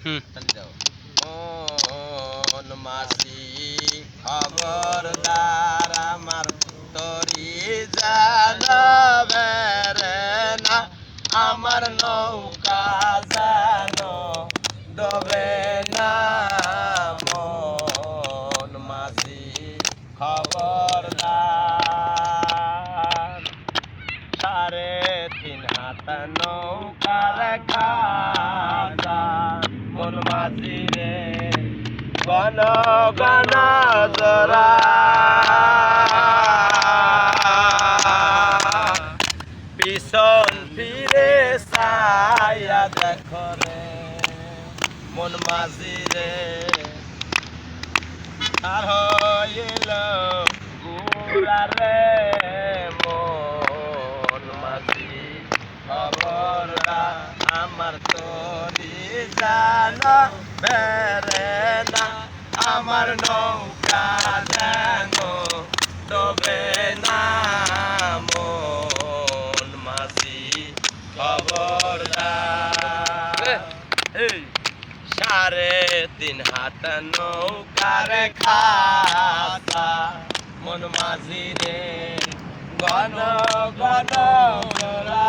মন মাসি খবরদার আমার তরি জানবে রে না আমার নৌকা জানো ডোবে না মন মাসি খবরদার 3.5 হাত নৌকার খাজা মন মাঝি রে গণ গণ জোড়া পিছন ফিরে ছায়া দেখো রে মন মাঝি রে আর হইল গুড়া রে মন মাঝি খবরদার আমার তরি জানো বেরে না আমার নৌকা যেন ডোবে না মন মাঝি খবরদার 3.5 হাত নৌকার খাজা মন মাঝি রে গণ গণ জোড়া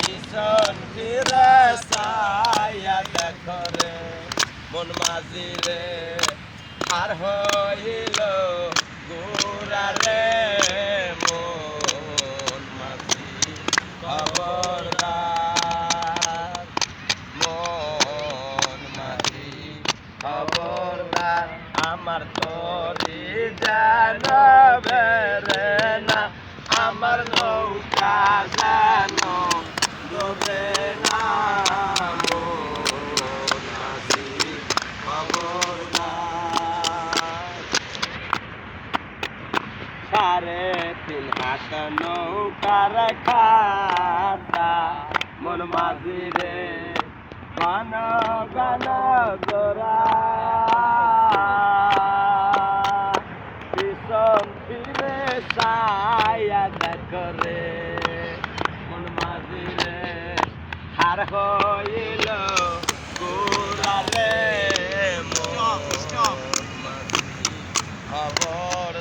পিছন ফিরে ছায়া দেখো রে মন মাঝি রে আর হইল গুড়া রে মন মাঝি খবরদার মন মাঝি খবরদার আমার তরি জানবে রে না আমার নৌকা জানো ডোবে না মন মাঝি খবরদার 3.5 হাত নৌকার খাজা মন মাঝি রে গান গান জোড়া পিছন ফিরে ছায়া দেখো রে মন মাঝি রে হার হইল গোড়া রে মন মাঝি খবর